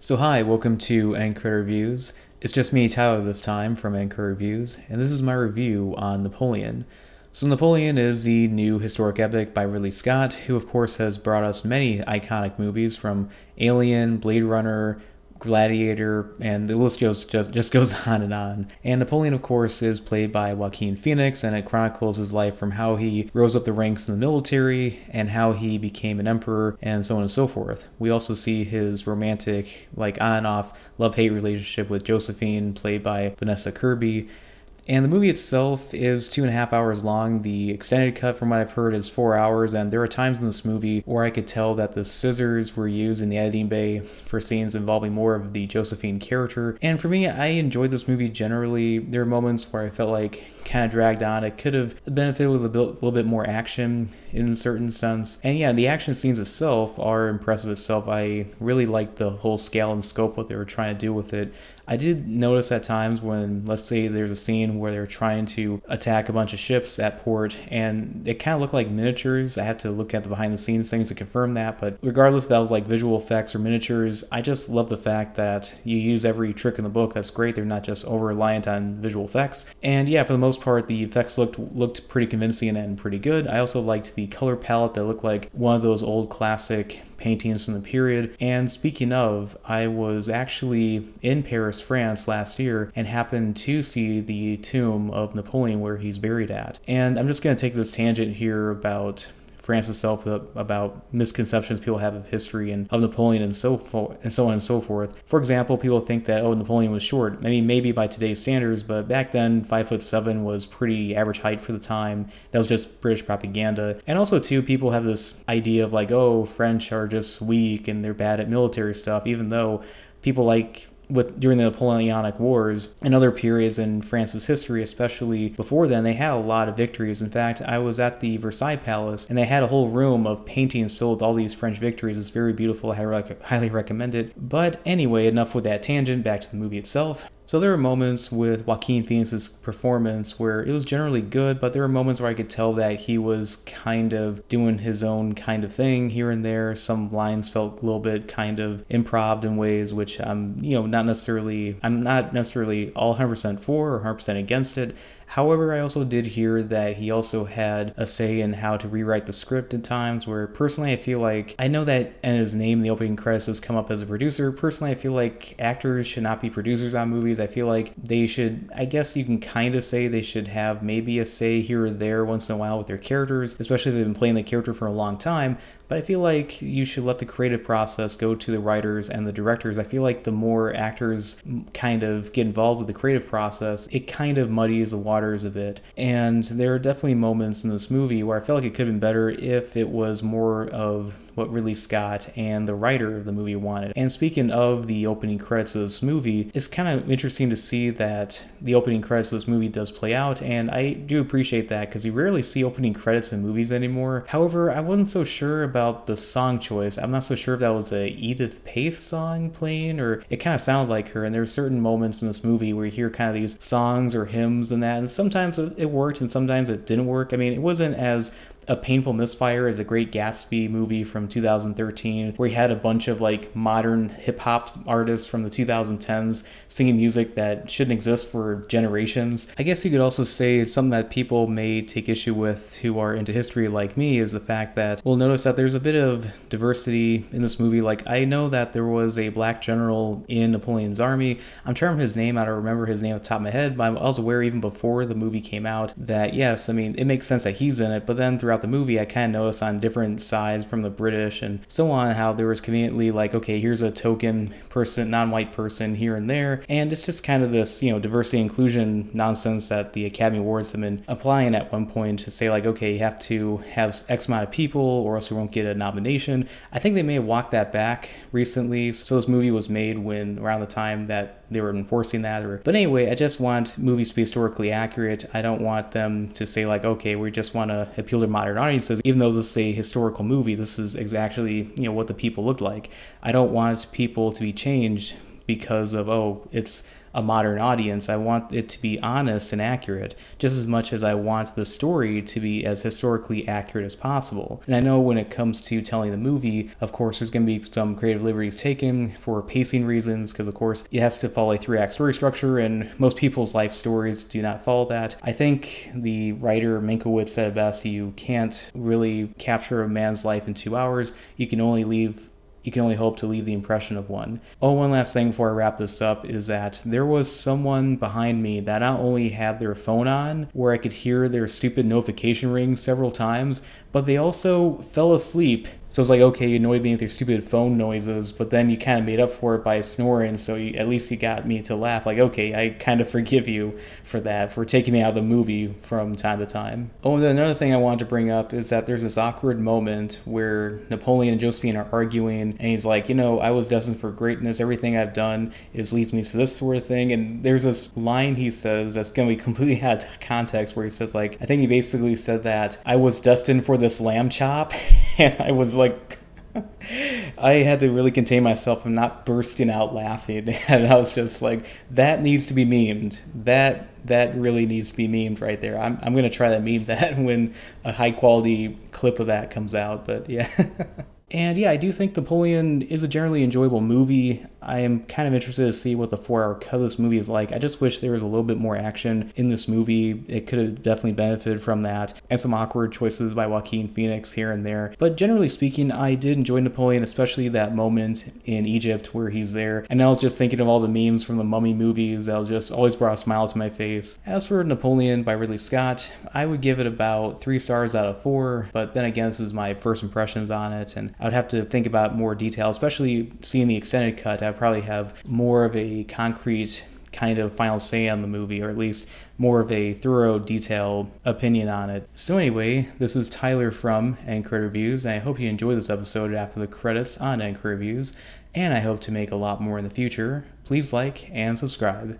So hi, welcome to Anchor Reviews. It's just me, Tyler, this time from Anchor Reviews, and this is my review on Napoleon. So Napoleon is the new historic epic by Ridley Scott, who of course has brought us many iconic movies from Alien, Blade Runner, Gladiator, and the list just goes on and on. And Napoleon, of course, is played by Joaquin Phoenix, and it chronicles his life from how he rose up the ranks in the military and how he became an emperor and so on and so forth. We also see his romantic, like on and off love-hate relationship with Josephine, played by Vanessa Kirby. And the movie itself is 2.5 hours long. The extended cut, from what I've heard, is 4 hours, and there are times in this movie where I could tell that the scissors were used in the editing bay for scenes involving more of the Josephine character. And for me, I enjoyed this movie generally. There are moments where I felt like kind of dragged on. It could have benefited with a little bit more action in a certain sense. And yeah, the action scenes itself are impressive itself. I really liked the whole scale and scope, what they were trying to do with it. I did notice at times when, let's say there's a scene where they're trying to attack a bunch of ships at port, and it kind of looked like miniatures. I had to look at the behind the scenes things to confirm that, but regardless if that was like visual effects or miniatures, I just love the fact that you use every trick in the book. That's great. They're not just over-reliant on visual effects. And yeah, for the most part, the effects looked pretty convincing and pretty good. I also liked the color palette that looked like one of those old classic paintings from the period. And speaking of, I was actually in Paris, France last year and happened to see the tomb of Napoleon where he's buried at. And I'm just going to take this tangent here about France itself, about misconceptions people have of history and of Napoleon and so forth, and so on and so forth. For example, people think that, oh, Napoleon was short. I mean, maybe by today's standards, but back then 5'7" was pretty average height for the time. That was just British propaganda. And also too, people have this idea of like, oh, French are just weak and they're bad at military stuff, even though people like during the Napoleonic Wars and other periods in France's history, especially before then, they had a lot of victories. In fact, I was at the Versailles Palace and they had a whole room of paintings filled with all these French victories. It's very beautiful. I highly recommend it. But anyway, enough with that tangent. Back to the movie itself. So there were moments with Joaquin Phoenix's performance where it was generally good, but there were moments where I could tell that he was kind of doing his own kind of thing here and there. Some lines felt a little bit kind of improv in ways which I'm not necessarily all 100% for or 100% against it. However, I also did hear that he also had a say in how to rewrite the script at times, where personally I feel like, I know that in his name in the opening credits has come up as a producer. Personally, I feel like actors should not be producers on movies. I feel like they should, I guess you can kind of say they should have maybe a say here or there once in a while with their characters, especially if they've been playing the character for a long time. But I feel like you should let the creative process go to the writers and the directors. I feel like the more actors kind of get involved with the creative process, it kind of muddies the waters a bit. And there are definitely moments in this movie where I felt like it could have been better if it was more of what Ridley Scott and the writer of the movie wanted. And speaking of the opening credits of this movie, it's kind of interesting to see that the opening credits of this movie does play out, and I do appreciate that because you rarely see opening credits in movies anymore. However, I wasn't so sure about the song choice. I'm not so sure if that was a Edith Piaf song playing, or it kind of sounded like her, and there are certain moments in this movie where you hear kind of these songs or hymns and that, and sometimes it worked and sometimes it didn't work. I mean, it wasn't as a painful misfire as The Great Gatsby movie from 2013, where he had a bunch of like modern hip-hop artists from the 2010s singing music that shouldn't exist for generations. I guess you could also say something that people may take issue with who are into history like me is the fact that we'll notice that there's a bit of diversity in this movie. Like, I know that there was a black general in Napoleon's army. I'm trying to remember his name. I don't remember his name off the top of my head, but I was aware even before the movie came out that yes, I mean, it makes sense that he's in it, but then throughout the movie I kind of noticed on different sides from the British and so on how there was conveniently like, okay, here's a token person, non-white person here and there, and it's just kind of this diversity inclusion nonsense that the Academy Awards have been applying at one point to say like, okay, you have to have X amount of people or else you won't get a nomination. I think they may have walked that back recently. So this movie was made around the time that they were enforcing that. But anyway, I just want movies to be historically accurate. I don't want them to say like, okay, we just want to appeal to modern audiences, even though this is a historical movie. This is exactly what the people look like. I don't want people to be changed because of, oh, it's a modern audience. I want it to be honest and accurate, just as much as I want the story to be as historically accurate as possible. And I know when it comes to telling the movie, of course, there's going to be some creative liberties taken for pacing reasons, because of course it has to follow a 3-act story structure, and most people's life stories do not follow that. I think the writer Mankiewicz said it best: you can't really capture a man's life in 2 hours. You can only hope to leave the impression of one. Oh, one last thing before I wrap this up is that there was someone behind me that not only had their phone on, where I could hear their stupid notification ring several times, but they also fell asleep. So it's like, okay, you annoyed me with your stupid phone noises, but then you kind of made up for it by snoring, so at least you got me to laugh. Like, okay, I kind of forgive you for that, for taking me out of the movie from time to time. Oh, and then another thing I wanted to bring up is that there's this awkward moment where Napoleon and Josephine are arguing, and he's like, I was destined for greatness. Everything I've done leads me to this sort of thing. And there's this line he says that's going to be completely out of context, where he says, like, I think he basically said that I was destined for this lamb chop, and I was like, I had to really contain myself from not bursting out laughing, and I was just like, that needs to be memed. That really needs to be memed right there. I'm going to try to meme that when a high quality clip of that comes out, but yeah. And yeah, I do think Napoleon is a generally enjoyable movie. I am kind of interested to see what the 4-hour cut of this movie is like. I just wish there was a little bit more action in this movie. It could have definitely benefited from that, and some awkward choices by Joaquin Phoenix here and there. But generally speaking, I did enjoy Napoleon, especially that moment in Egypt where he's there. And I was just thinking of all the memes from the Mummy movies that just always brought a smile to my face. As for Napoleon by Ridley Scott, I would give it about 3 stars out of 4. But then again, this is my first impressions on it, and I would have to think about more detail, especially seeing the extended cut. I'd probably have more of a concrete kind of final say on the movie, or at least more of a thorough, detailed opinion on it. So anyway, this is Tyler from Anchor Reviews, and I hope you enjoyed this episode after the credits on Anchor Reviews, and I hope to make a lot more in the future. Please like and subscribe.